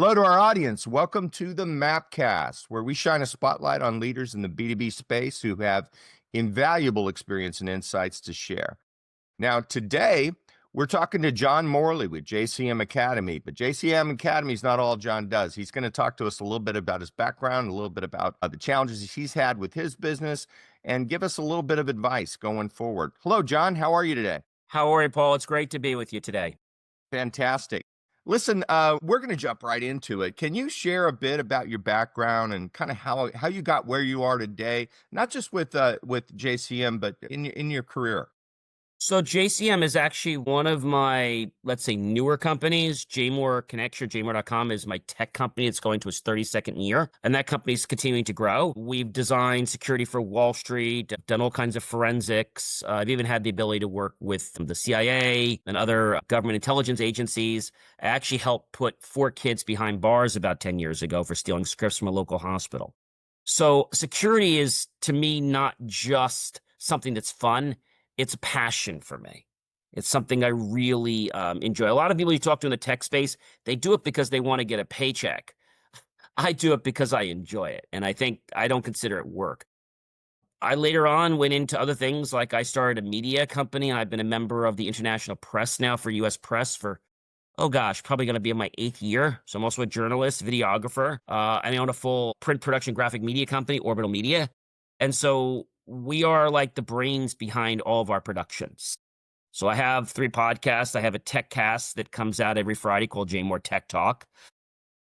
Hello to our audience. Welcome to the MAPcast, where we shine a spotlight on leaders in the B2B space who have invaluable experience and insights to share. Now, today, we're talking to John Morley with JCM Academy, but JCM Academy is not all John does. He's going to talk to us a little bit about his background, a little bit about the challenges he's had with his business, and give us a little bit of advice going forward. Hello, John. How are you today? How are you, Paul? It's great to be with you today. Fantastic. Listen, we're going to jump right into it. Can you share a bit about your background and kind of how you got where you are today, not just with JCM, but in your career? So JCM is actually one of my, let's say, newer companies. JMOR Connection, JMOR.com is my tech company. It's going to its 32nd year, and that company is continuing to grow. We've designed security for Wall Street, done all kinds of forensics. I've even had the ability to work with the CIA and other government intelligence agencies. I actually helped put 4 kids behind bars about 10 years ago for stealing scripts from a local hospital. So security is, to me, not just something that's fun. It's a passion for me. It's something I really enjoy. A lot of people you talk to in the tech space, they do it because they want to get a paycheck. I do it because I enjoy it, and I don't consider it work. I later on went into other things, like I started a media company, and I've been a member of the international press now for U.S. Press for, probably going to be in my 8th year. So I'm also a journalist, videographer, and I own a full print production graphic media company, Orbital Media. And so we are like the brains behind all of our productions. So I have 3 podcasts. I have a tech cast that comes out every Friday called JMOR Tech Talk.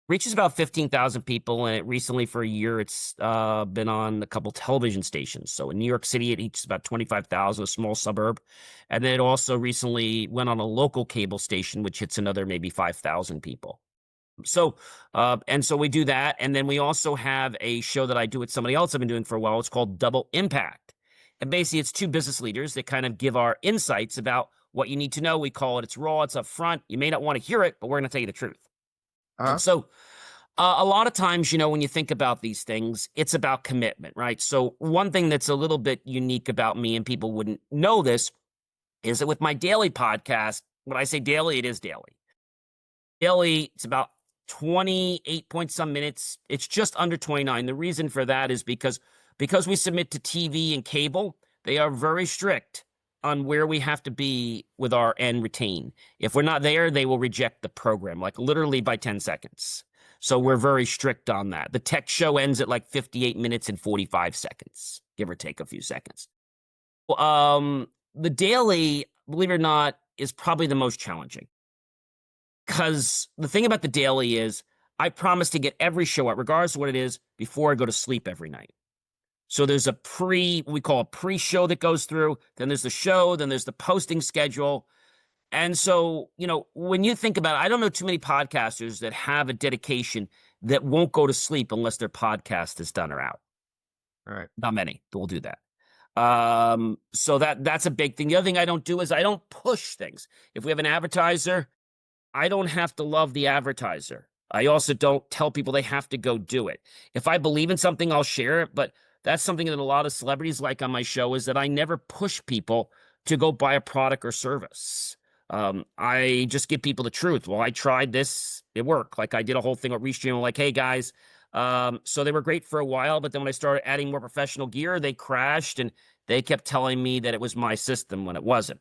Reaches about 15,000 people, and it recently for a year, it's been on a couple television stations. So in New York City, it reaches about 25,000, a small suburb. And then it also recently went on a local cable station, which hits another maybe 5,000 people. So we do that. And then we also have a show that I do with somebody else I've been doing for a while. It's called Double Impact. And basically it's 2 business leaders that kind of give our insights about what you need to know. We call it, it's raw, it's up front. You may not want to hear it, but we're going to tell you the truth. And so a lot of times, when you think about these things, it's about commitment, right? So one thing that's a little bit unique about me, and people wouldn't know this, is that with my daily podcast, when I say daily, it is daily. Daily, it's about 28 point some minutes. It's just under 29. The reason for that is because we submit to TV and cable, they are very strict on where we have to be with our and retain. If we're not there, they will reject the program, like literally by 10 seconds. So we're very strict on that. The tech show ends at like 58 minutes and 45 seconds, give or take a few seconds. The daily, believe it or not, is probably the most challenging. Because the thing about the daily is I promise to get every show out, regardless of what it is, before I go to sleep every night. So there's we call a pre-show that goes through, then there's the show, then there's the posting schedule. And so, when you think about it, I don't know too many podcasters that have a dedication that won't go to sleep unless their podcast is done or out. All right. Not many will do that. So that's a big thing. The other thing I don't do is I don't push things. If we have an advertiser, I don't have to love the advertiser. I also don't tell people they have to go do it. If I believe in something, I'll share it. But that's something that a lot of celebrities like on my show, is that I never push people to go buy a product or service. I just give people the truth. Well, I tried this. It worked. Like I did a whole thing with Restream. Like, hey, guys. So they were great for a while. But then when I started adding more professional gear, they crashed. And they kept telling me that it was my system when it wasn't.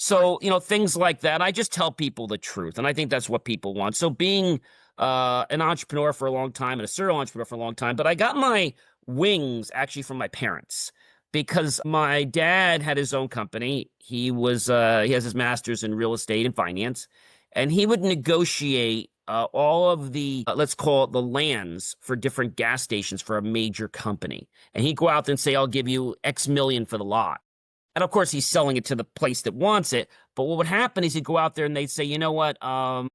So, things like that, I just tell people the truth. And I think that's what people want. So being an entrepreneur for a long time and a serial entrepreneur for a long time, but I got my wings actually from my parents, because my dad had his own company. He has his master's in real estate and finance, and he would negotiate all of the, let's call it the lands for different gas stations for a major company. And he'd go out there and say, I'll give you X million for the lot. And of course, he's selling it to the place that wants it. But what would happen is he'd go out there and they'd say, you know what, well,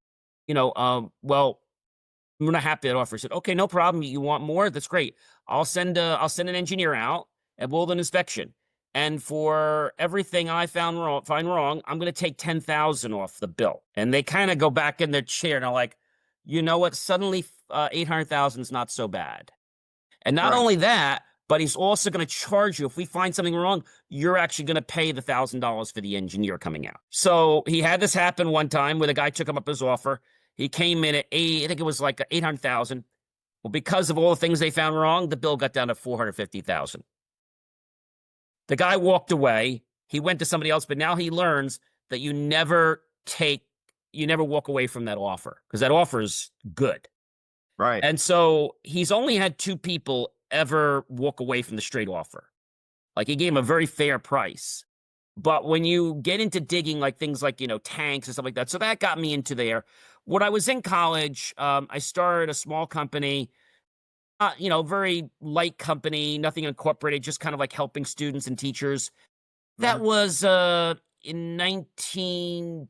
we're not happy with that offer. He said, okay, no problem. You want more? That's great. I'll send an engineer out and we'll do an inspection. And for everything I find wrong, I'm going to take 10,000 off the bill. And they kind of go back in their chair and they're like, you know what? Suddenly, 800,000 is not so bad. And not only that, but he's also going to charge you. If we find something wrong, you're actually going to pay the $1,000 for the engineer coming out. So he had this happen one time where the guy took him up his offer. He came in at I think it was like 800,000. Well, because of all the things they found wrong, the bill got down to 450,000. The guy walked away. He went to somebody else, but now he learns that you never walk away from that offer because that offer is good. Right. And so he's only had two people ever walk away from the straight offer. Like he gave him a very fair price. But when you get into digging like things like, tanks and stuff like that, so that got me into there. When I was in college, I started a small company, very light company, nothing incorporated, just kind of like helping students and teachers. That Mhm. was in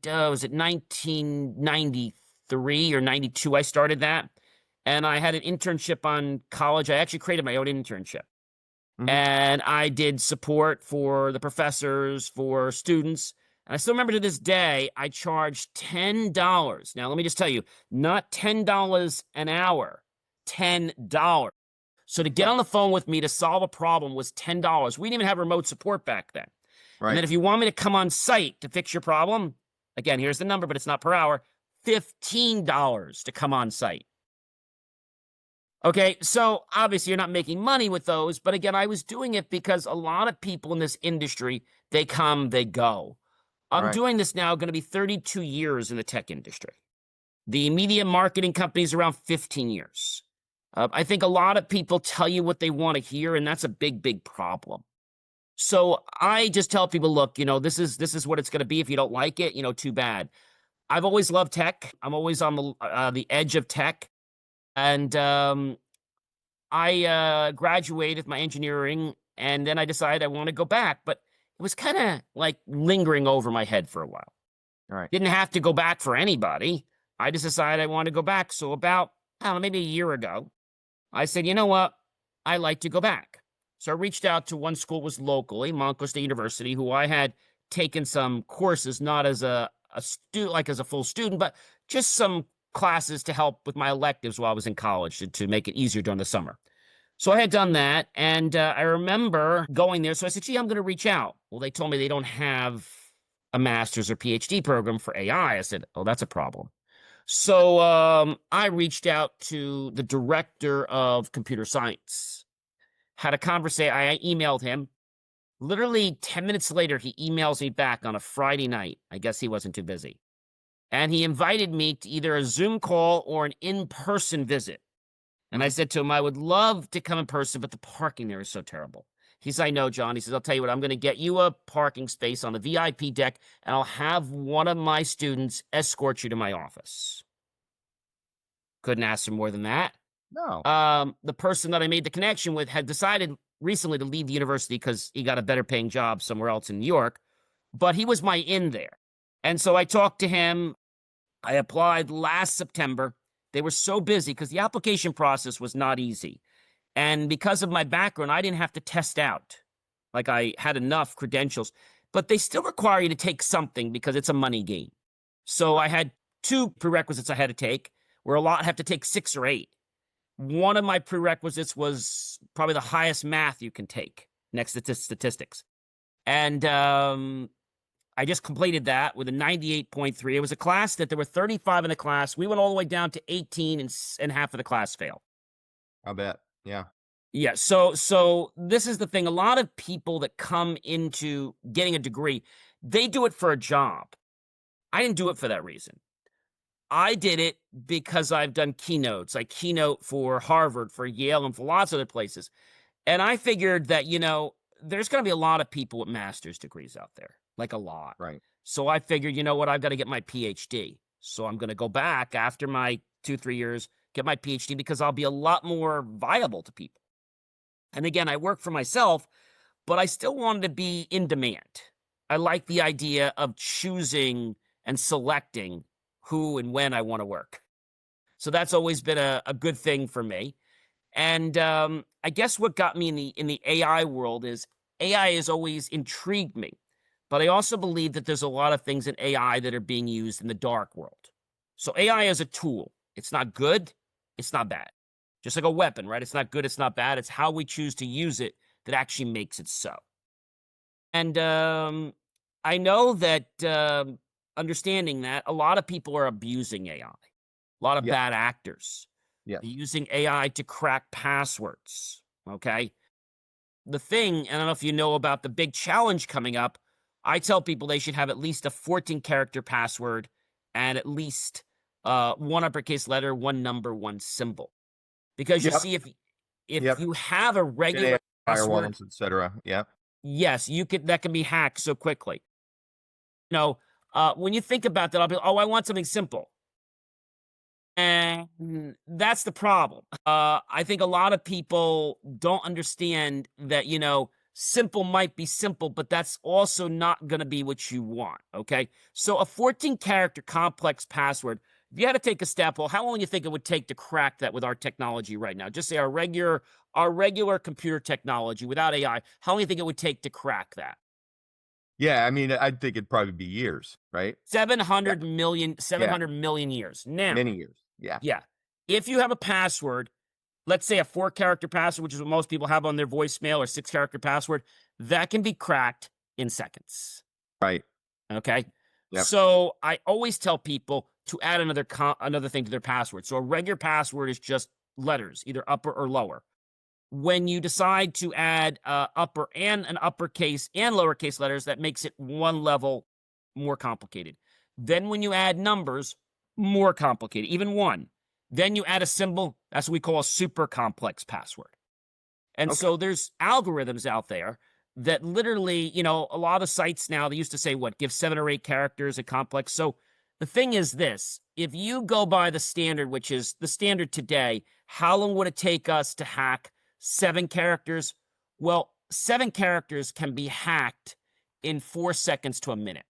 was it 1993 or 92 I started that. And I had an internship on college. I actually created my own internship. Mhm. And I did support for the professors, for students. And I still remember to this day, I charged $10. Now, let me just tell you, not $10 an hour, $10. So to get Huh. on the phone with me to solve a problem was $10. We didn't even have remote support back then. And Right. then if you want me to come on site to fix your problem, again, here's the number, but it's not per hour, $15 to come on site. Okay, so obviously you're not making money with those, but again, I was doing it because a lot of people in this industry, they come, they go. I'm Right. doing this now, going to be 32 years in the tech industry. The media marketing company is around 15 years. I think a lot of people tell you what they want to hear, and that's a big, big problem. So I just tell people, look, this is what it's going to be. If you don't like it, too bad. I've always loved tech. I'm always on the edge of tech, and I graduated with my engineering, and then I decided I want to go back, but it was kind of like lingering over my head for a while. Right. Didn't have to go back for anybody. I just decided I want to go back. So about, I don't know, maybe a year ago, I said, you know what? I like to go back. So I reached out to one school was locally, Montclair State University, who I had taken some courses, not as a student, like as a full student, but just some classes to help with my electives while I was in college to make it easier during the summer. So I had done that, and I remember going there. So I said, gee, I'm going to reach out. Well, they told me they don't have a master's or PhD program for AI. I said, oh, that's a problem. So I reached out to the director of computer science, had a conversation. I emailed him. Literally 10 minutes later, he emails me back on a Friday night. I guess he wasn't too busy. And he invited me to either a Zoom call or an in person visit. And I Mhm. said to him, I would love to come in person, but the parking there is so terrible. He said, I know, John. He says, I'll tell you what, I'm going to get you a parking space on the VIP deck, and I'll have one of my students escort you to my office. Couldn't ask for more than that. No. The person that I made the connection with had decided recently to leave the university because he got a better paying job somewhere else in New York, but he was my in there. And so I talked to him. I applied last September. They were so busy because the application process was not easy. And because of my background, I didn't have to test out. Like I had enough credentials, but they still require you to take something because it's a money game. So I had two prerequisites I had to take, where a lot have to take 6 or 8. One of my prerequisites was probably the highest math you can take next to statistics. And I just completed that with a 98.3. It was a class that there were 35 in the class. We went all the way down to 18 and half of the class failed. I bet. Yeah. Yeah, so this is the thing. A lot of people that come into getting a degree, they do it for a job. I didn't do it for that reason. I did it because I've done keynotes. I keynote for Harvard, for Yale, and for lots of other places. And I figured that, there's going to be a lot of people with master's degrees out there, like a lot. Right. So I figured, you know what, I've got to get my PhD. So I'm going to go back after my 2, 3 years, get my PhD because I'll be a lot more viable to people. And again, I work for myself, but I still wanted to be in demand. I like the idea of choosing and selecting who and when I want to work. So that's always been a good thing for me. And I guess what got me in the AI world is AI has always intrigued me, but I also believe that there's a lot of things in AI that are being used in the dark world. So AI is a tool. It's not good. It's not bad. Just like a weapon, right? It's not good. It's not bad. It's how we choose to use it that actually makes it so. And I know that understanding that a lot of people are abusing AI. lot of Yep. bad actors. Yes. They're using AI to crack passwords. Okay. The thing, and I don't know if you know about the big challenge coming up, I tell people they should have at least a 14 character password and at least one uppercase letter, one number, one symbol. Because you Yep. see, if Yep. you have a Gen regular AI password, firewalls, etc. Yep. yes, you could that can be hacked so quickly. You know, when you think about that, I'll be, oh, I want something simple. And that's the problem. I think a lot of people don't understand that, simple might be simple, but that's also not going to be what you want. Okay. So a 14 character complex password, if you had to take a step, well, how long do you think it would take to crack that with our technology right now? Just say our regular computer technology without AI, how long do you think it would take to crack that? Yeah. I mean, I think it'd probably be years, right? Seven Yeah. hundred million, seven Yeah. hundred million years. Now, Many years. Yeah. yeah. If you have a password, let's say a 4 character password, which is what most people have on their voicemail, or 6 character password, that can be cracked in seconds. Right. Okay. Yep. So I always tell people to add another thing to their password. So a regular password is just letters, either upper or lower. When you decide to add upper and an uppercase and lowercase letters, that makes it one level more complicated. Then when you add numbers, more complicated, even one. Then you add a symbol, that's what we call a super complex password. And Okay. so there's algorithms out there that literally, a lot of sites now, they used to say, what, give 7 or 8 characters a complex. So the thing is this, if you go by the standard, which is the standard today, how long would it take us to hack 7 characters? Well, 7 characters can be hacked in 4 seconds to a minute.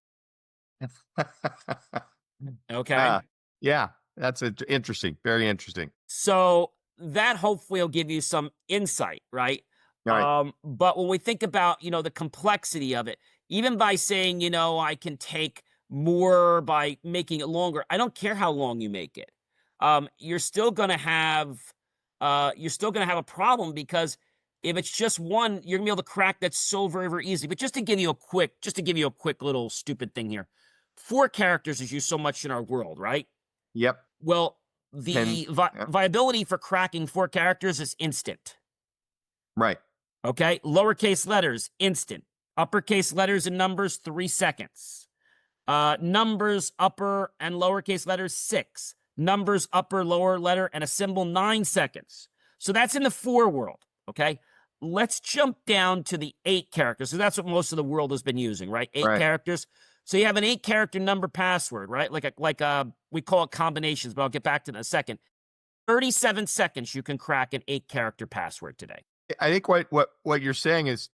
Okay. Yeah. Yeah. That's interesting. Very interesting. So that hopefully will give you some insight, right? All right. But when we think about, the complexity of it, even by saying, I can take more by making it longer, I don't care how long you make it. You're still gonna have a problem, because if it's just one, you're gonna be able to crack that so very, very easy. But just to give you a quick little stupid thing here. 4 characters is used so much in our world, right? Yep. Well, Can. the Yep. viability for cracking 4 characters is instant. Right. Okay. Lowercase letters, instant. Uppercase letters and numbers, 3 seconds. Numbers, upper and lowercase letters, 6. Numbers, upper, lower letter, and a symbol, 9 seconds. So that's in the 4 world. Okay. Let's jump down to the 8 characters. So that's what most of the world has been using, right? Eight Right. characters. So you have an 8 character number password, right? We call it combinations, but I'll get back to that in a second. 37 seconds you can crack an 8 character password today. I think what you're saying is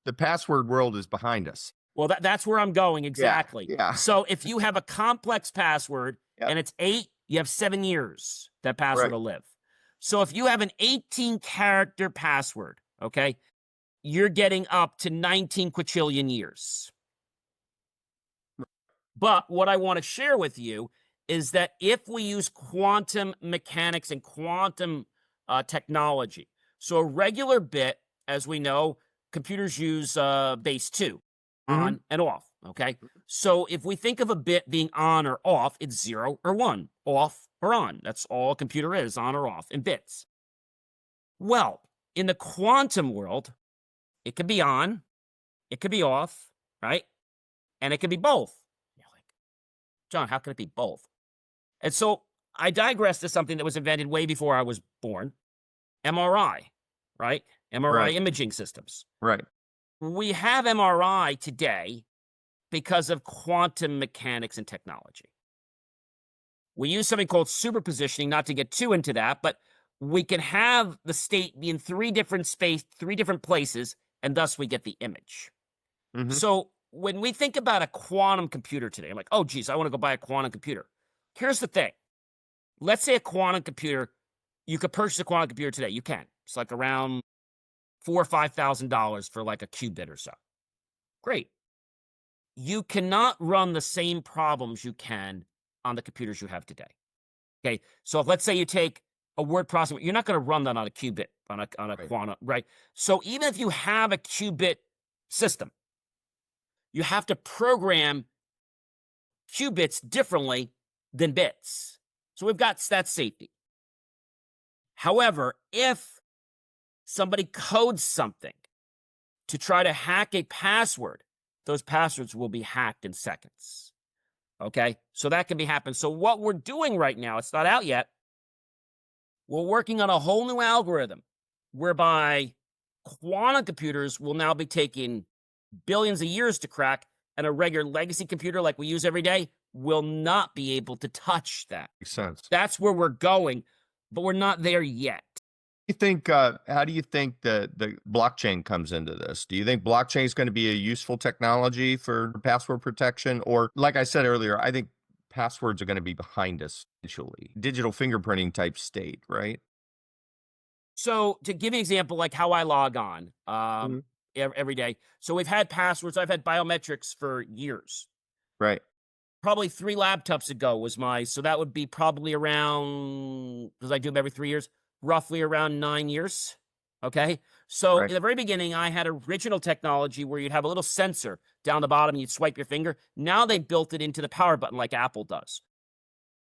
the password world is behind us. Well, that's where I'm going Yeah. exactly. Yeah. So if you have a complex password Yep. and it's 8, you have 7 years that password Right. will live. So if you have an 18 character password, okay, you're getting up to 19 quadrillion years. But what I want to share with you is that if we use quantum mechanics and quantum technology, so a regular bit, as we know, computers use base 2, Hmm. on and off. Okay. So if we think of a bit being on or off, it's 0 or 1, off or on. That's all a computer is, on or off in bits. Well, in the quantum world, it could be on, it could be off, right? And it could be both. You're like, John, how can it be both? And so I digress to something that was invented way before I was born, MRI, right? MRI Right. imaging systems. Right. We have MRI today because of quantum mechanics and technology. We use something called superpositioning, not to get too into that, but we can have the state be in 3 different places, and thus we get the image. Hmm. So when we think about a quantum computer today, I'm like, oh, geez, I want to go buy a quantum computer. Here's the thing. Let's say a quantum computer, you could purchase a quantum computer today. You can. It's like around $4,000 or $5,000 for like a qubit or so. Great. You cannot run the same problems you can on the computers you have today. Okay. So if, let's say you take a word processor, you're not going to run that on a qubit, on a Right. quantum, right? So even if you have a qubit system, you have to program qubits differently than bits. So we've got that safety. However, if somebody codes something to try to hack a password, those passwords will be hacked in seconds. Okay? So that can be happening. So what we're doing right now, it's not out yet. We're working on a whole new algorithm whereby quantum computers will now be taking billions of years to crack, and a regular legacy computer like we use every day will not be able to touch that. Makes sense. That's where we're going, but we're not there yet. You think, how do you think the blockchain comes into this? Do you think blockchain is going to be a useful technology for password protection? Or, like I said earlier, I think passwords are going to be behind us eventually. Digital fingerprinting type state, right? So to give you an example, like how I log on Mhm. every day. So we've had passwords. I've had biometrics for years. Right, Probably 3 laptops ago was so that would be probably around, because I do them every 3 years, roughly around 9 years. Okay. So right. in the very beginning, I had original technology where you'd have a little sensor down the bottom and you'd swipe your finger. Now they built it into the power button like Apple does.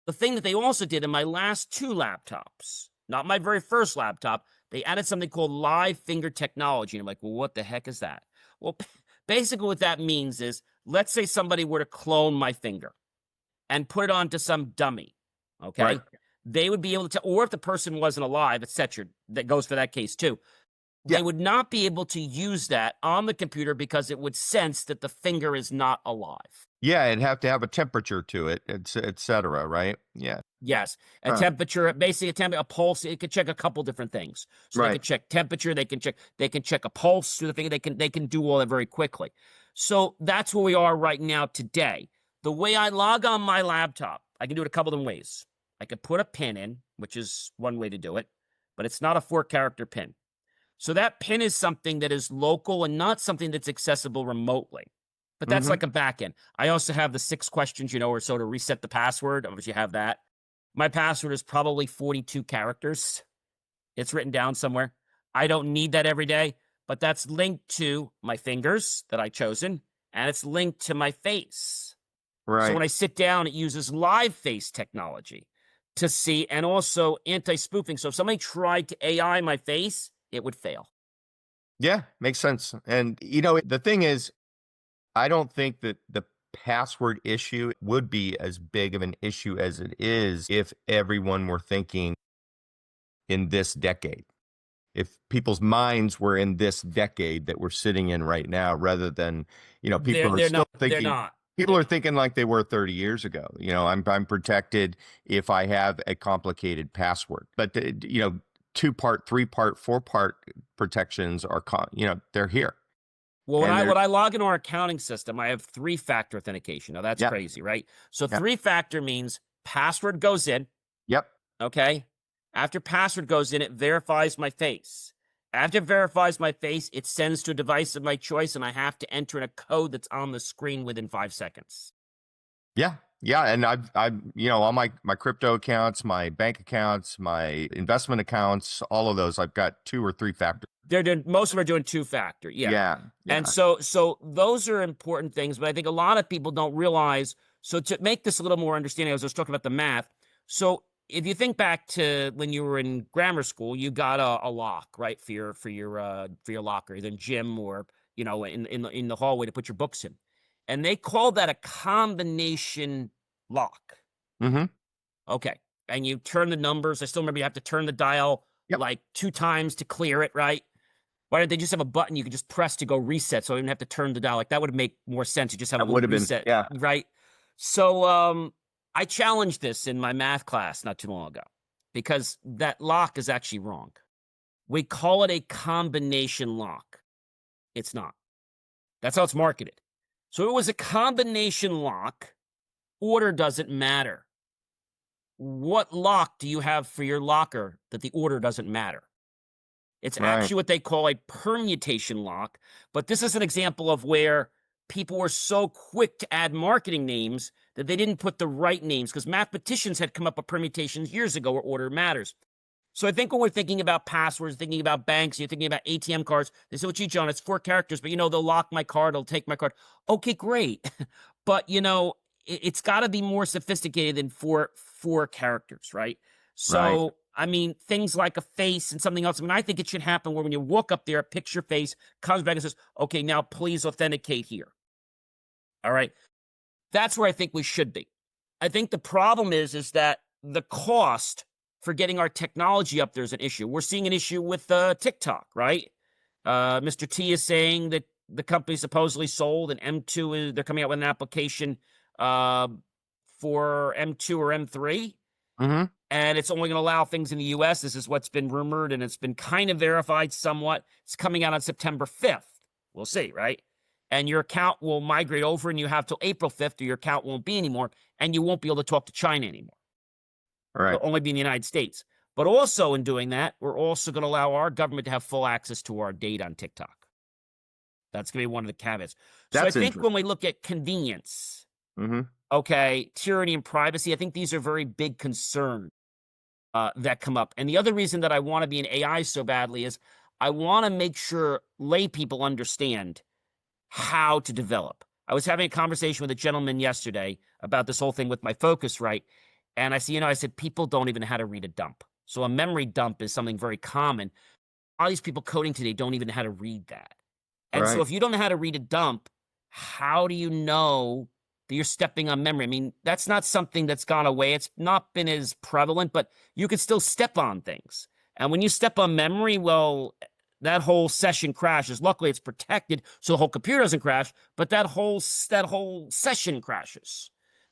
The thing that they also did in my last 2 laptops, not my very first laptop, they added something called live finger technology. And I'm like, well, what the heck is that? Well, basically what that means is, let's say somebody were to clone my finger and put it onto some dummy, okay? Right. They would be able to, or if the person wasn't alive, etc., that goes for that case too. Yeah. They would not be able to use that on the computer because it would sense that the finger is not alive. Yeah, it'd have to have a temperature to it, et cetera, right? Yeah. Yes, a Huh. temperature, basically a pulse. It could check a couple different things. So they Right. could check temperature. They can check a pulse through the finger. They can do all that very quickly. So that's where we are right now today. The way I log on my laptop, I can do it a couple different ways. I could put a pin in, which is one way to do it, but it's not a 4-character pin. So that pin is something that is local and not something that's accessible remotely. But that's Mhm. like a backend. I also have the 6 questions, or so to reset the password. Obviously, you have that. My password is probably 42 characters. It's written down somewhere. I don't need that every day, but that's linked to my fingers that I chosen, and it's linked to my face. So Right. when I sit down, it uses live face technology to see, and also anti-spoofing. So if somebody tried to AI my face, it would fail. Yeah, makes sense. And the thing is, I don't think that the password issue would be as big of an issue as it is if everyone were thinking in this decade. If people's minds were in this decade that we're sitting in right now, rather than, They're people are they're still not. They're thinking, not. people They're are not. thinking like they were 30 years ago. I'm protected if I have a complicated password. But 2-part, 3-part, 4-part protections are, they're here. Well, And they're, when I log into our accounting system, I have 3-factor authentication. Now that's yeah, crazy, right? So yeah, 3-factor means password goes in, yep, okay? After password goes in, it verifies my face. After it verifies my face, it sends to a device of my choice, and I have to enter in a code that's on the screen within 5 seconds. yeah, yeah. And I've, all my crypto accounts, my bank accounts, my investment accounts, all of those, I've got 2 or 3 factors. They're doing most of them are doing 2-factor, yeah. Yeah, And yeah. so those are important things, but I think a lot of people don't realize. So to make this a little more understanding, I was just talking about the math. So if you think back to when you were in grammar school, you got a lock, right, for your locker, either in gym or in the hallway to put your books in, and they call that a combination lock. Mm-hmm. Okay, and you turn the numbers. I still remember you have to turn the dial Yep. like 2 times to clear it, right? Why don't they just have a button you could just press to go reset, so I didn't have to turn the dial? Like, that would make more sense. You just have a That would little have been, reset, yeah. right? So I challenged this in my math class not too long ago because that lock is actually wrong. We call it a combination lock. It's not. That's how it's marketed. So it was a combination lock. Order doesn't matter. What lock do you have for your locker that the order doesn't matter? It's Right. actually what they call a permutation lock. But this is an example of where people were so quick to add marketing names that they didn't put the right names, because mathematicians had come up with permutations years ago where order matters. So I think when we're thinking about passwords, thinking about banks, you're thinking about ATM cards, they say, well, gee, John, it's 4 characters, but they'll lock my card, they'll take my card. Okay, great. But it's got to be more sophisticated than four characters, right? Right. So, I mean, things like a face and something else. I mean, I think it should happen where when you walk up there, picture face comes back and says, "Okay, now please authenticate here." All right, that's where I think we should be. I think the problem is that the cost for getting our technology up there is an issue. We're seeing an issue with TikTok, right? Mr. T is saying that the company supposedly sold, and M2 is they're coming out with an application uh, for M2 or M3, Hmm. and it's only going to allow things in the US. This is what's been rumored, and it's been kind of verified somewhat. It's coming out on September 5th. We'll see, right? And your account will migrate over, and you have till April 5th, or your account won't be anymore, and you won't be able to talk to China anymore. Right. It'll only be in the United States. But also in doing that, we're also going to allow our government to have full access to our data on TikTok. That's going to be one of the caveats. So I That's think when interesting. we look at convenience, Hmm. okay, tyranny and privacy, I think these are very big concerns that come up. And the other reason that I want to be in AI so badly is I want to make sure lay people understand how to develop. I was having a conversation with a gentleman yesterday about this whole thing with my Focusrite. And I said, I said, people don't even know how to read a dump. So a memory dump is something very common. All these people coding today don't even know how to read that. And so Right. if you don't know how to read a dump, how do you know that you're stepping on memory? I mean, that's not something that's gone away. It's not been as prevalent, but you can still step on things. And when you step on memory, well, that whole session crashes. Luckily, it's protected, so the whole computer doesn't crash, but that whole session crashes.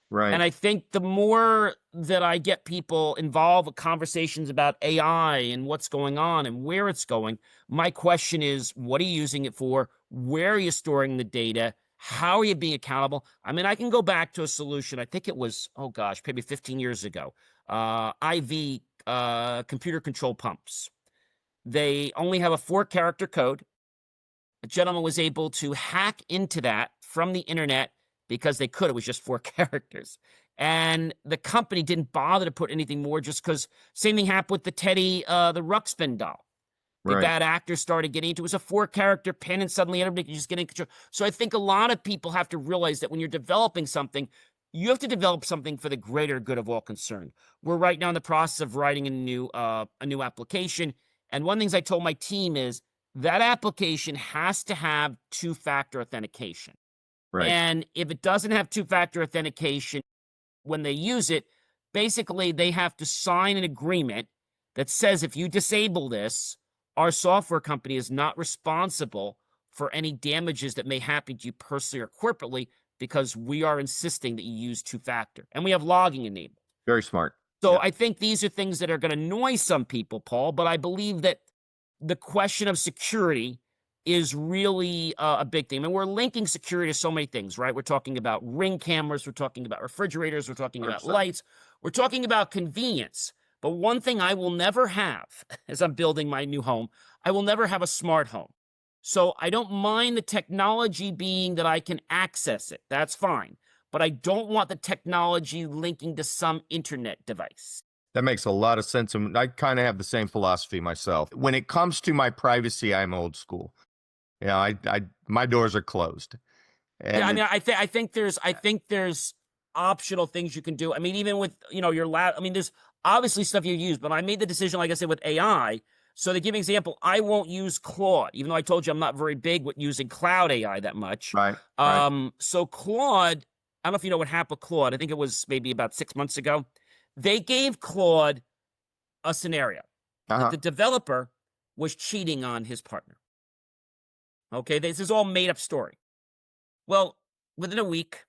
And Right. I think the more that I get people involved with conversations about AI and what's going on and where it's going, my question is, what are you using it for? Where are you storing the data? How are you being accountable? I mean, I can go back to a solution. I think it was, oh gosh, maybe 15 years ago. IV computer control pumps. They only have a 4-character code. A gentleman was able to hack into that from the internet because they could. It was just 4 characters. And the company didn't bother to put anything more just because same thing happened with the Teddy, the Ruxpin doll. The Right. bad actors started getting into it. It was a 4-character pin, and suddenly everybody could just get in control. So I think a lot of people have to realize that when you're developing something, you have to develop something for the greater good of all concerned. We're right now in the process of writing a new application. And one of the things I told my team is that application has to have two-factor authentication. Right. And if it doesn't have two-factor authentication when they use it, basically they have to sign an agreement that says if you disable this, our software company is not responsible for any damages that may happen to you personally or corporately because we are insisting that you use two-factor. And we have logging enabled. Very smart. So Yeah. I think these are things that are going to annoy some people, Paul, but I believe that the question of security is really a big thing. And we're linking security to so many things, right? We're talking about Ring cameras, we're talking about refrigerators, we're talking about 100%. lights, we're talking about convenience. But one thing I will never have as I'm building my new home, I will never have a smart home. So I don't mind the technology being that I can access it. That's fine. But I don't want the technology linking to some internet device. That makes a lot of sense. And I kind of have the same philosophy myself. When it comes to my privacy, I'm old school. Yeah, my doors are closed. Yeah, And I mean, it's I think there's optional things you can do. I mean, even with your lab. I mean, there's obviously stuff you use, but I made the decision, like I said, with AI. So to give you an example, I won't use Claude, even though I told you I'm not very big with using cloud AI that much. right. Right. So Claude, I don't know if you know what happened with Claude. I think it was maybe about 6 months ago. They gave Claude a scenario that Uh-huh. the developer was cheating on his partner. Okay, this is all made up story. Well, within a week,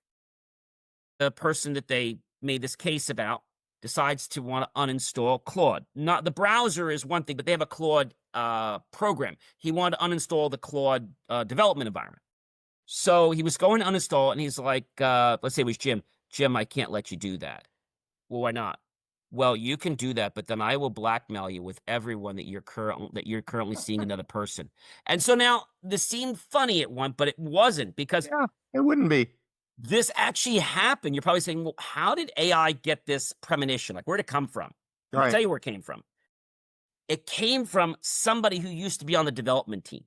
the person that they made this case about decides to want to uninstall Claude. Not the browser is one thing, but they have a Claude program. He wanted to uninstall the Claude development environment. So he was going to uninstall, and he's like, let's say it was Jim. Jim, I can't let you do that. Well, why not? Well, you can do that, but then I will blackmail you with everyone that you're currently seeing another person. And so now this seemed funny at one, but it wasn't because Yeah, it wouldn't be. this actually happened. You're probably saying, well, how did AI get this premonition? Like, where'd it come from? And I'll Right. tell you where it came from. It came from somebody who used to be on the development team.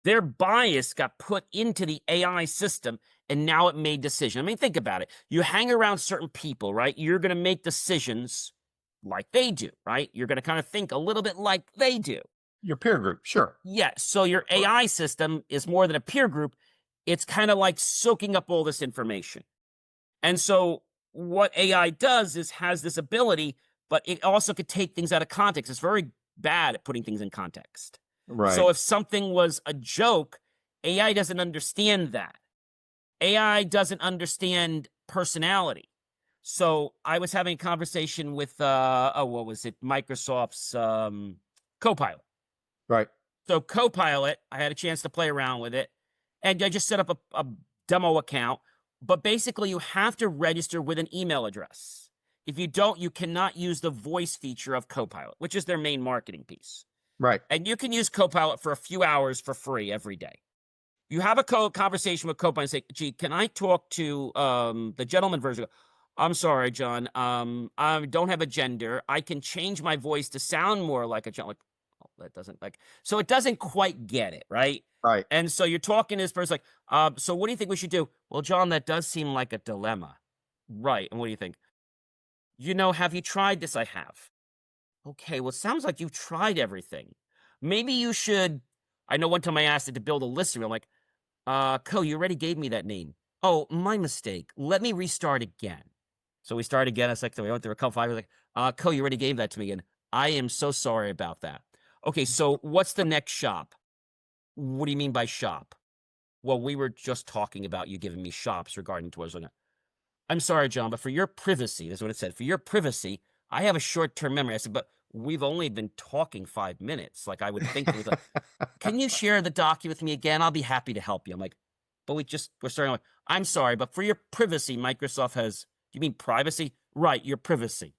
Their bias got put into the AI system, and now it made decision. I mean, think about it. You hang around certain people, right? You're going to make decisions like they do, right? You're going to kind of think a little bit like they do. Your peer group, sure. Yeah. So your AI system is more than a peer group. It's kind of like soaking up all this information. And so what AI does is has this ability, but it also could take things out of context. It's very bad at putting things in context. So Right. if something was a joke, AI doesn't understand that. AI doesn't understand personality. So I was having a conversation with what was it? Microsoft's Copilot. Right. So Copilot, I had a chance to play around with it, and I just set up a demo account. But basically, you have to register with an email address. If you don't, you cannot use the voice feature of Copilot, which is their main marketing piece. Right. And you can use Copilot for a few hours for free every day. You have a conversation with Copilot and say, "Gee, can I talk to the gentleman version?" I'm sorry, John. I don't have a gender. I can change my voice to sound more like a gentleman. Oh, that doesn't like so it doesn't quite get it, right? Right. And so you're talking to this person like, so what do you think we should do? Well, John, that does seem like a dilemma. Right. And what do you think? Have you tried this? I have. Okay, well, it sounds like you've tried everything. Maybe you should. I know one time I asked it to build a list. I'm like, Co, you already gave me that name. Oh, my mistake. Let me restart again. So we started again. It's like, so we went through a couple five. Like, Co, you already gave that to me again. I am so sorry about that. Okay, so what's the next shop? What do you mean by shop? Well, we were just talking about you giving me shops regarding towards. I'm sorry, John, but for your privacy, that's what it said. For your privacy, I have a short-term memory. I said, but we've only been talking 5 minutes. Like I would think, can you share the document with me again? I'll be happy to help you. I'm like, but we're starting. Like, I'm sorry, but for your privacy, Microsoft has. Do you mean privacy? Right, your privacy.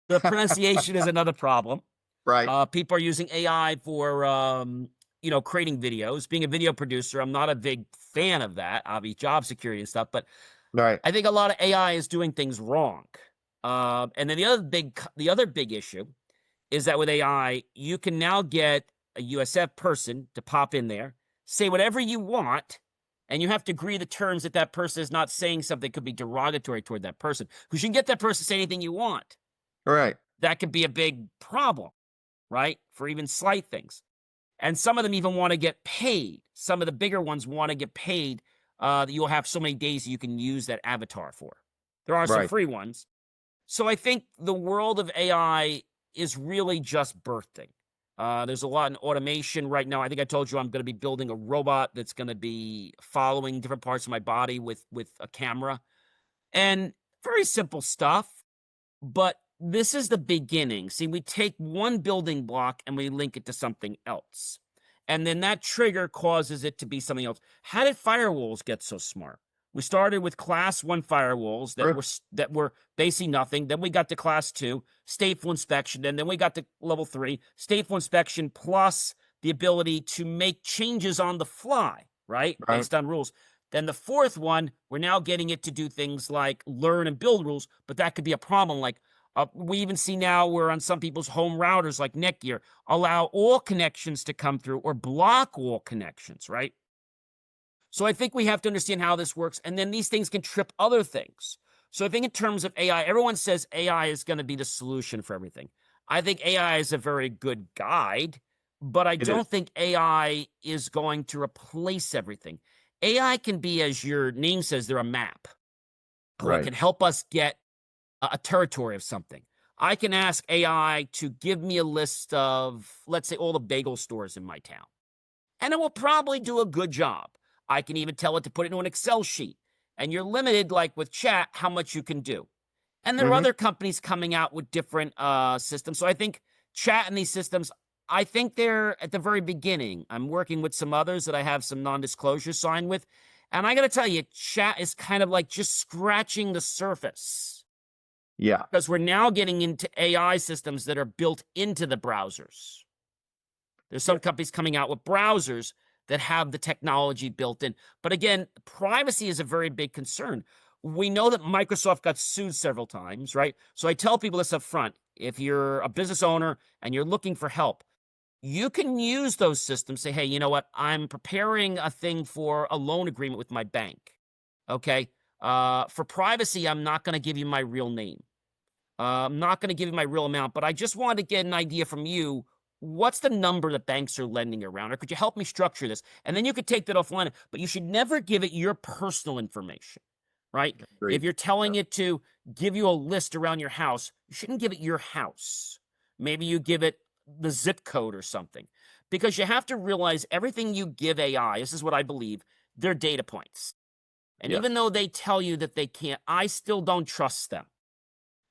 The pronunciation is another problem. Right. People are using AI for creating videos. Being a video producer, I'm not a big fan of that. Obviously, job security and stuff, but Right. I think a lot of AI is doing things wrong. And then the other big issue is that with AI, you can now get a USF person to pop in there, say whatever you want, and you have to agree the terms that that person is not saying something that could be derogatory toward that person. Because you can get that person to say anything you want. Right. That could be a big problem, right? For even slight things. And some of them even want to get paid. Some of the bigger ones want to get paid that you'll have so many days you can use that avatar for. There are some Right. free ones. So I think the world of AI is really just birthing. There's a lot in automation right now. I think I told you I'm going to be building a robot that's going to be following different parts of my body with a camera. And very simple stuff, but this is the beginning. See, we take one building block and we link it to something else. And then that trigger causes it to be something else. How did firewalls get so smart? We started with class 1 firewalls that were basically nothing. Then we got to class 2, stateful inspection. And then we got to level 3, stateful inspection plus the ability to make changes on the fly, right? Right. Based on rules. Then the 4th one, we're now getting it to do things like learn and build rules, but that could be a problem. Like we even see now where on some people's home routers like Netgear allow all connections to come through or block all connections, right? So I think we have to understand how this works, and then these things can trip other things. So I think in terms of AI, everyone says AI is going to be the solution for everything. I think AI is a very good guide, but I don't think AI is going to replace everything. AI can be, as your name says, they're a map. It can help us get a territory of something. I can ask AI to give me a list of, let's say, all the bagel stores in my town, and it will probably do a good job. I can even tell it to put it into an Excel sheet, and you're limited, like with chat, how much you can do. And there are other companies coming out with different systems. So I think chat and these systems, I think they're at the very beginning. I'm working with some others that I have some non-disclosure signed with. And I got to tell you, chat is kind of like just scratching the surface. Yeah. Because we're now getting into AI systems that are built into the browsers. There's some companies coming out with browsers that have the technology built in. But again, privacy is a very big concern. We know that Microsoft got sued several times, right? So I tell people this up front. If you're a business owner and you're looking for help, you can use those systems. Say, hey, you know what? I'm preparing a thing for a loan agreement with my bank. Okay. For privacy, I'm not going to give you my real name. I'm not going to give you my real amount, but I just wanted to get an idea from you. What's the number that banks are lending around? Or could you help me structure this? And then you could take that offline, but you should never give it your personal information, right? If Agreed. you're telling it to give you a list around your house, you shouldn't give it your house. Maybe you give it the zip code or something, because you have to realize everything you give AI, this is what I believe, they're data points. And Yes. even though they tell you that they can't, I still don't trust them.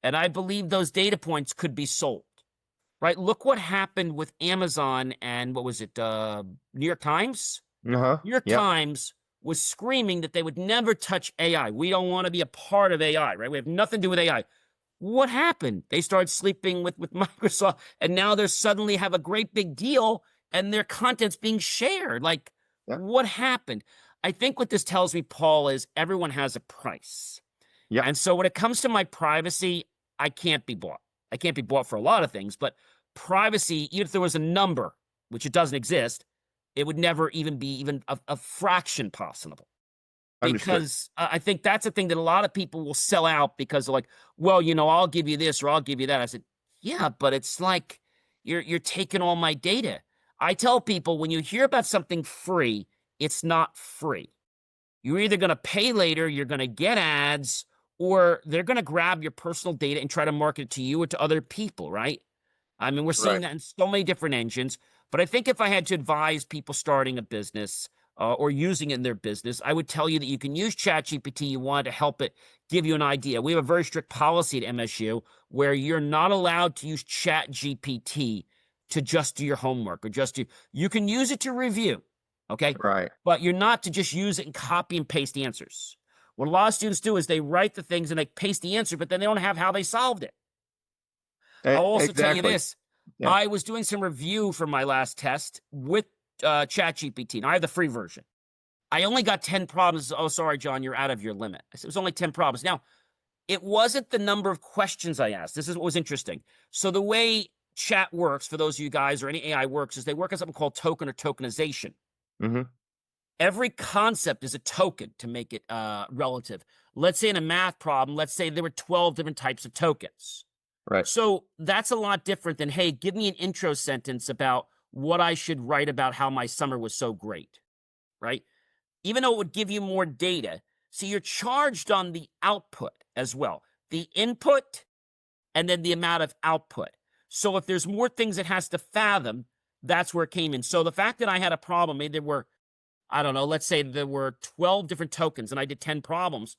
And I believe those data points could be sold, right? Look what happened with Amazon and what was it? New York Times? Uh-huh. New York Yep. Times was screaming that they would never touch AI. We don't want to be a part of AI, right? We have nothing to do with AI. What happened? They started sleeping with Microsoft, and now they suddenly have a great big deal, and their content's being shared. Like, Yep. what happened? I think what this tells me, Paul, is everyone has a price. Yep. And so when it comes to my privacy, I can't be bought. I can't be bought for a lot of things, but privacy, even if there was a number, which it doesn't exist, it would never even be even a fraction possible. Understood. Because I think that's a thing that a lot of people will sell out because they're like, well, I'll give you this or I'll give you that. I said, yeah, but it's like you're taking all my data. I tell people when you hear about something free, it's not free. You're either going to pay later, you're going to get ads, or they're going to grab your personal data and try to market it to you or to other people, right? I mean, we're seeing Right. that in so many different engines. But I think if I had to advise people starting a business or using it in their business, I would tell you that you can use ChatGPT. You want to help it give you an idea. We have a very strict policy at MSU where you're not allowed to use ChatGPT to just do your homework or just do. You can use it to review, okay? Right. But you're not to just use it and copy and paste the answers. What a lot of students do is they write the things and they paste the answer, but then they don't have how they solved it. I'll also tell you Exactly. this. Yeah. I was doing some review for my last test with ChatGPT. Now, I have the free version. I only got 10 problems. Oh, sorry, John, you're out of your limit. I said, it was only 10 problems. Now, it wasn't the number of questions I asked. This is what was interesting. So the way chat works, for those of you guys or any AI works, is they work on something called token or tokenization. Mm-hmm. Every concept is a token to make it relative. Let's say in a math problem, let's say there were 12 different types of tokens. Right. So that's a lot different than, hey, give me an intro sentence about what I should write about how my summer was so great, right? Even though it would give you more data. So you're charged on the output as well, the input and then the amount of output. So if there's more things it has to fathom, that's where it came in. So the fact that I had a problem, maybe there were, I don't know, let's say there were 12 different tokens and I did 10 problems.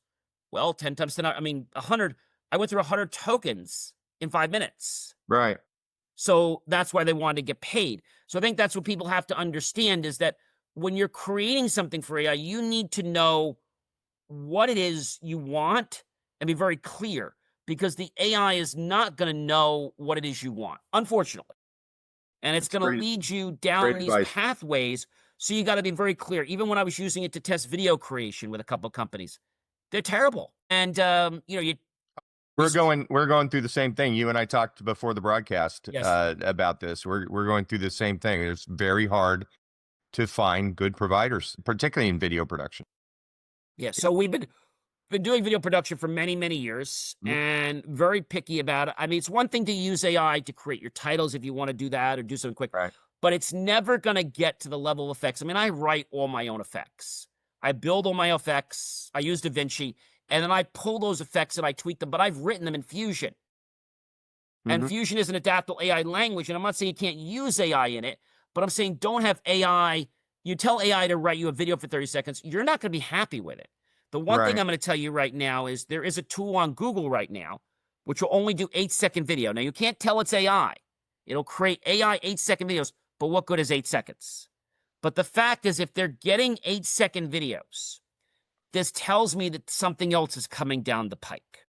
Well, 10 times 10, 100. I went through 100 tokens in 5 minutes. Right. So that's why they wanted to get paid. So I think that's what people have to understand is that when you're creating something for AI, you need to know what it is you want and be very clear because the AI is not going to know what it is you want, unfortunately. And it's That's going to great. lead you Great down these advice. pathways. So you got to be very clear. Even when I was using it to test video creation with a couple of companies, they're terrible. And, We're going through the same thing. You and I talked before the broadcast yes. about this. We're going through the same thing. It's very hard to find good providers, particularly in video production. Yeah. So we've been doing video production for many, many years Mhm. and very picky about it. I mean, it's one thing to use AI to create your titles if you want to do that or do something quick, Right. but it's never going to get to the level of effects. I mean, I write all my own effects. I build all my effects. I use DaVinci, and then I pull those effects and I tweak them, but I've written them in Fusion. And Mm-hmm. Fusion is an adaptable AI language, and I'm not saying you can't use AI in it, but I'm saying don't have AI. You tell AI to write you a video for 30 seconds, you're not going to be happy with it. The one thing Right. I'm going to tell you right now is there is a tool on Google right now which will only do 8-second video. Now, you can't tell it's AI. It'll create AI 8-second videos, but what good is 8 seconds? But the fact is, if they're getting 8-second videos, this tells me that something else is coming down the pike.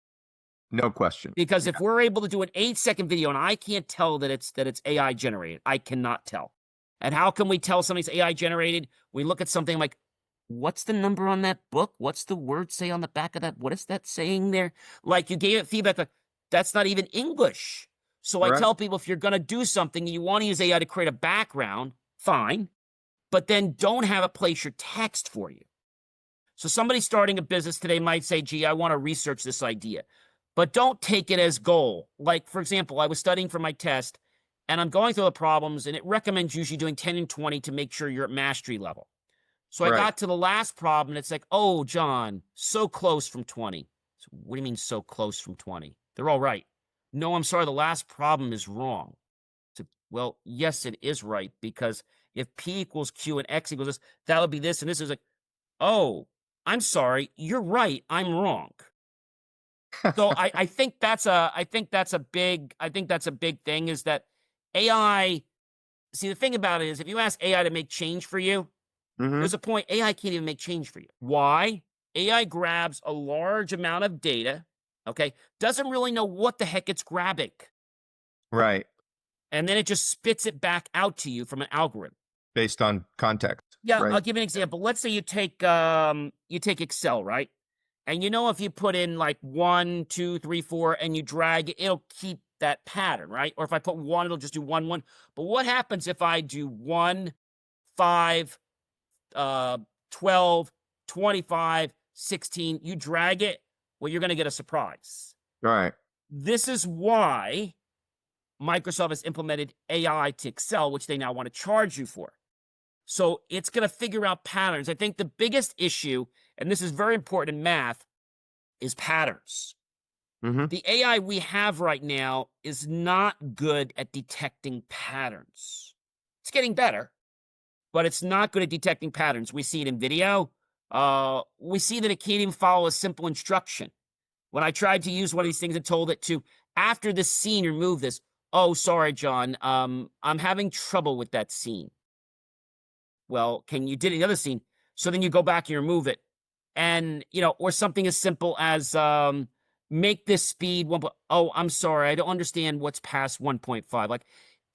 No question. Because if we're able to do an 8-second video and I can't tell that it's AI generated, I cannot tell. And how can we tell something's AI generated? We look at something like, what's the number on that book? What's the word say on the back of that? What is that saying there? Like you gave it feedback, like, that's not even English. So I Right. tell people if you're going to do something and you want to use AI to create a background, fine, but then don't have it place your text for you. So somebody starting a business today might say, gee, I want to research this idea, but don't take it as goal. Like, for example, I was studying for my test and I'm going through the problems and it recommends usually doing 10 and 20 to make sure you're at mastery level. So I Right. got to the last problem and it's like, oh, John, so close from 20. So what do you mean so close from 20? They're all right. No, I'm sorry. The last problem is wrong. So, well, yes, it is right because if P equals Q and X equals this, that would be this. And this is like, oh, I'm sorry. You're right. I'm wrong. So I think that's a big thing is that AI, see, the thing about it is if you ask AI to make change for you, Hmm. there's a point AI can't even make change for you. Why? AI grabs a large amount of data, okay, doesn't really know what the heck it's grabbing. Right. And then it just spits it back out to you from an algorithm. Based on context. Yeah, Right. I'll give you an example. Let's say you take Excel, right? And if you put in like 1, 2, 3, 4, and you drag it, it'll keep that pattern, right? Or if I put 1, it'll just do 1, 1. But what happens if I do 1, 5, uh, 12, 25, 16? You drag it, well, you're going to get a surprise. Right. This is why Microsoft has implemented AI to Excel, which they now want to charge you for. So it's going to figure out patterns. I think the biggest issue, and this is very important in math, is patterns. Hmm. The AI we have right now is not good at detecting patterns. It's getting better, but it's not good at detecting patterns. We see it in video. We see that it can't even follow a simple instruction. When I tried to use one of these things and told it to, after this scene, remove this. Oh, sorry, John. I'm having trouble with that scene. Well, can you did the other scene? So then you go back and you remove it. And, or something as simple as make this speed one. Oh, I'm sorry. I don't understand what's past 1.5. Like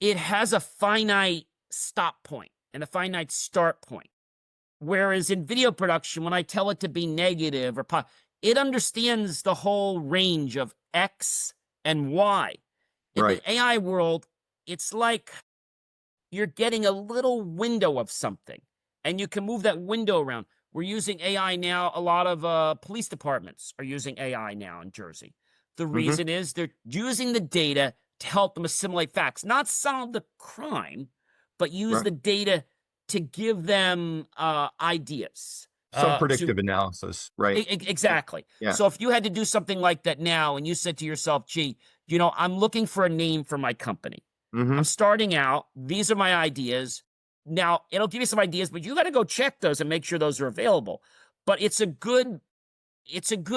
it has a finite stop point and a finite start point. Whereas in video production, when I tell it to be negative or it understands the whole range of X and Y. In Right. the AI world, it's like you're getting a little window of something and you can move that window around. We're using AI now. A lot of police departments are using AI now in Jersey. The Hmm. reason is they're using the data to help them assimilate facts, not solve the crime, but use Right. the data to give them ideas. Some To predictive analysis. Right. exactly. Yeah. So if you had to do something like that now, and you said to yourself, "Gee, I'm looking for a name for my company. Hmm. I'm starting out. These are my ideas. Now, it'll give you some ideas, but you got to go check those and make sure those are available. But it's a good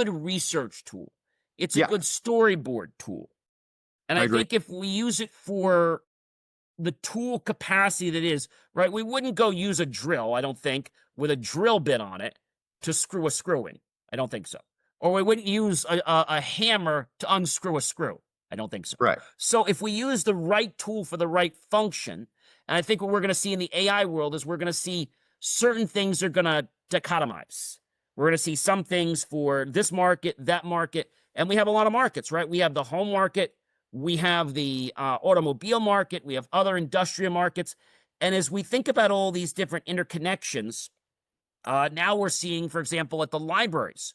research tool. It's a Yeah. good storyboard tool. And I I agree. think if we use it for the tool capacity that is, right, we wouldn't go use a drill, I don't think, with a drill bit on it to screw a screw in. I don't think so. Or we wouldn't use a hammer to unscrew a screw. I don't think so. Right. So if we use the right tool for the right function, and I think what we're going to see in the AI world is we're going to see certain things are going to dichotomize. We're going to see some things for this market, that market, and we have a lot of markets, right? We have the home market, we have the automobile market, we have other industrial markets. And as we think about all these different interconnections, now we're seeing, for example, at the libraries.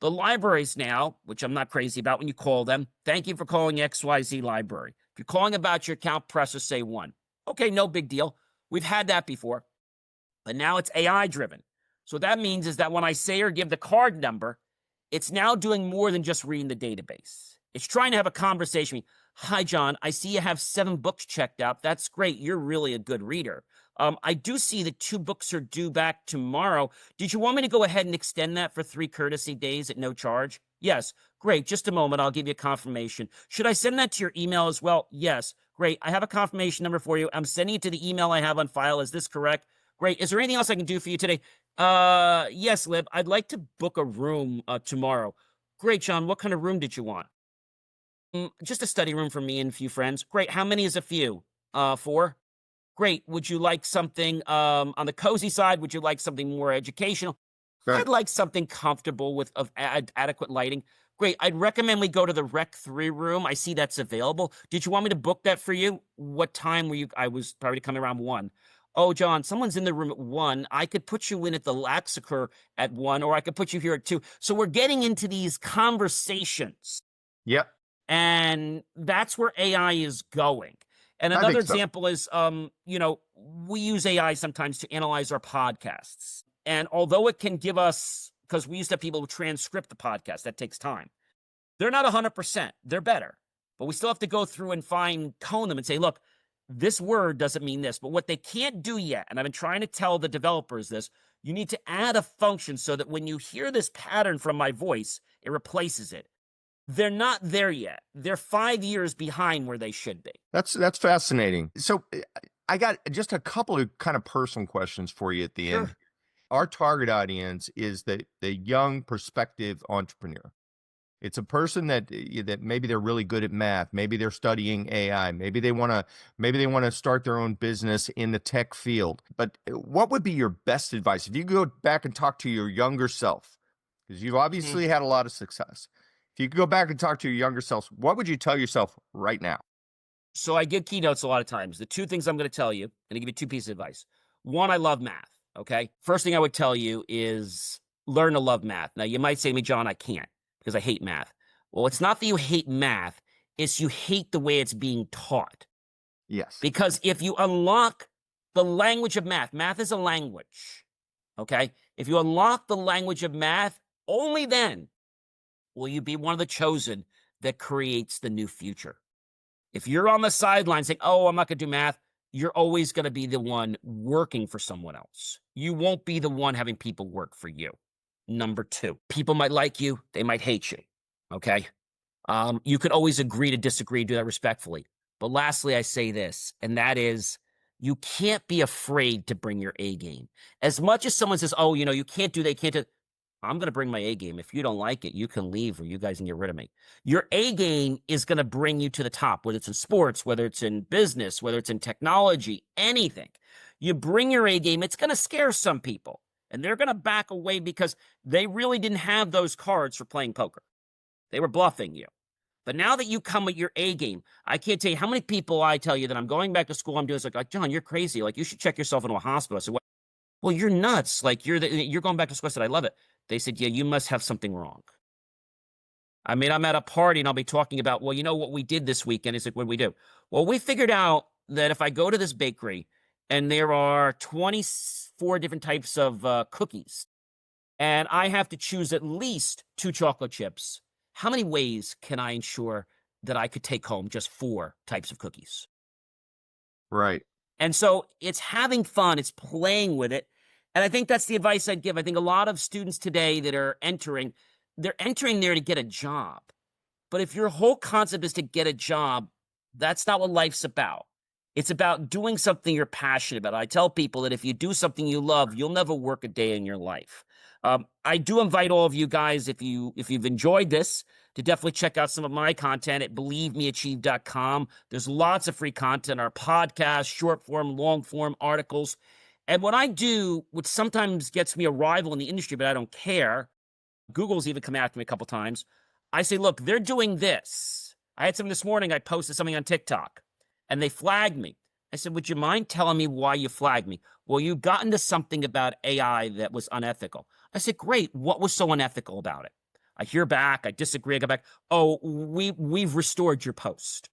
The libraries now, which I'm not crazy about when you call them, thank you for calling XYZ library. If you're calling about your account, press or say 1. Okay, no big deal. We've had that before, but now it's AI driven. So what that means is that when I say or give the card number, it's now doing more than just reading the database. It's trying to have a conversation. Hi, John. I see you have 7 books checked out. That's great. You're really a good reader. I do see that 2 books are due back tomorrow. Did you want me to go ahead and extend that for 3 courtesy days at no charge? Yes. Great. Just a moment. I'll give you a confirmation. Should I send that to your email as well? Yes. Great. I have a confirmation number for you. I'm sending it to the email I have on file. Is this correct? Great. Is there anything else I can do for you today? Yes, Lib. I'd like to book a room tomorrow. Great, John. What kind of room did you want? Just a study room for me and a few friends. Great. How many is a few? 4. Great. Would you like something on the cozy side? Would you like something more educational? Right. I'd like something comfortable with adequate lighting. Great. I'd recommend we go to the Rec 3 room. I see that's available. Did you want me to book that for you? What time were you? I was probably coming around 1. Oh, John, someone's in the room at 1. I could put you in at the Laxacre at 1, or I could put you here at 2. So we're getting into these conversations, Yep, and that's where AI is going. And I another think so. example is, we use AI sometimes to analyze our podcasts. And although it can give us, because we used to have people who transcript the podcast, that takes time. They're not 100%. They're better. But we still have to go through and fine tone them and say, look, this word doesn't mean this. But what they can't do yet, and I've been trying to tell the developers this, you need to add a function so that when you hear this pattern from my voice, it replaces it. They're not there yet. They're 5 years behind where they should be. That's fascinating. So I got just a couple of kind of personal questions for you at the end. Sure. Our target audience is the young prospective entrepreneur. It's a person that maybe they're really good at math, maybe they're studying AI, maybe they want to start their own business in the tech field. But what would be your best advice if you go back and talk to your younger self? Because you've Mhm. obviously had a lot of success. If you could go back and talk to your younger self, what would you tell yourself right now? So I give keynotes a lot of times. The two things I'm going to tell you, and I give you two pieces of advice. One, I love math. Okay. First thing I would tell you is learn to love math. Now, you might say to me, John, I can't because I hate math. Well, it's not that you hate math, it's you hate the way it's being taught. Yes. Because if you unlock the language of math, math is a language. Okay. If you unlock the language of math, only then will you be one of the chosen that creates the new future. If you're on the sidelines saying, oh, I'm not going to do math, you're always going to be the one working for someone else. You won't be the one having people work for you. Number two, people might like you, they might hate you. Okay. You could always agree to disagree, do that respectfully. But lastly, I say this, and that is you can't be afraid to bring your A game. As much as someone says, oh, you can't do that, you can't do. I'm going to bring my A game. If you don't like it, you can leave or you guys can get rid of me. Your A game is going to bring you to the top, whether it's in sports, whether it's in business, whether it's in technology, anything. You bring your A game, it's going to scare some people and they're going to back away because they really didn't have those cards for playing poker. They were bluffing you. But now that you come with your A game, I can't tell you how many people I tell you that I'm going back to school. I'm doing this like John, you're crazy. Like you should check yourself into a hospital. I said, well, you're nuts. Like you're going back to school. I said, I love it. They said, yeah, you must have something wrong. I mean, I'm at a party and I'll be talking about, well, you know what we did this weekend? Is like, what did we do? Well, we figured out that if I go to this bakery and there are 24 different types of cookies and I have to choose at least 2 chocolate chips, how many ways can I ensure that I could take home just 4 types of cookies? Right. And so it's having fun, it's playing with it. And I think that's the advice I'd give. I think a lot of students today that are entering, they're entering there to get a job. But if your whole concept is to get a job, that's not what life's about. It's about doing something you're passionate about. I tell people that if you do something you love, you'll never work a day in your life. I do invite all of you guys, if you've enjoyed this, to definitely check out some of my content at believemeachieve.com. There's lots of free content, our podcast, short form, long form articles. And what I do, which sometimes gets me a rival in the industry, but I don't care, Google's even come after me a couple times. I say, look, they're doing this. I had something this morning. I posted something on TikTok and they flagged me. I said, would you mind telling me why you flagged me? Well, you got into something about AI that was unethical. I said, great. What was so unethical about it? I hear back. I disagree. I go back. Oh, we've restored your post.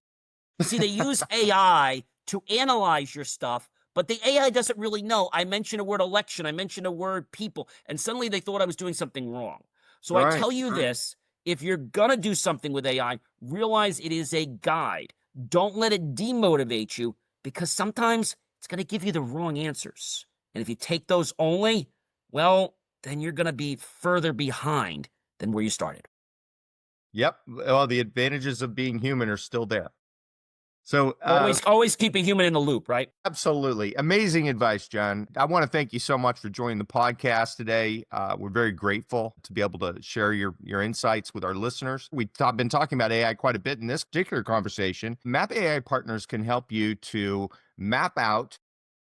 You see, they use AI to analyze your stuff, but the AI doesn't really know. I mentioned a word election. I mentioned a word people, and suddenly they thought I was doing something wrong. So I Right. tell you this, if you're going to do something with AI, realize it is a guide. Don't let it demotivate you because sometimes it's going to give you the wrong answers. And if you take those only, well, then you're going to be further behind than where you started. Yep. Well, the advantages of being human are still there. So, Always keep a human in the loop, right? absolutely. Amazing advice, John. I want to thank you so much for joining the podcast today. We're very grateful to be able to share your insights with our listeners. We've been talking about AI quite a bit in this particular conversation. Map AI Partners can help you to map out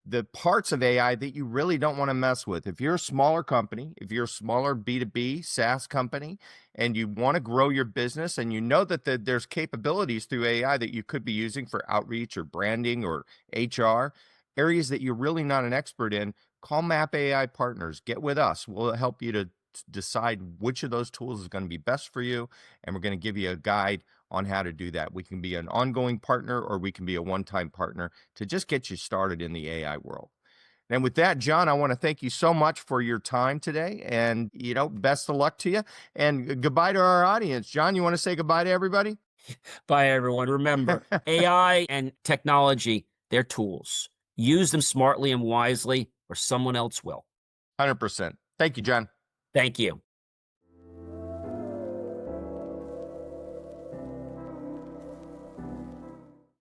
the parts of AI that you really don't want to mess with. If you're a smaller company, if you're a smaller B2B SaaS company, and you want to grow your business and you know that there's capabilities through AI that you could be using for outreach or branding or HR, areas that you're really not an expert in, call Map AI Partners. Get with us. We'll help you to decide which of those tools is going to be best for you, and we're going to give you a guide on how to do that. We can be an ongoing partner, or we can be a one-time partner to just get you started in the AI world. And with that, John, I want to thank you so much for your time today, and best of luck to you, and goodbye to our audience. John, you want to say goodbye to everybody? Bye, everyone. Remember, AI and technology, they're tools. Use them smartly and wisely, or someone else will. 100%. Thank you, John. Thank you.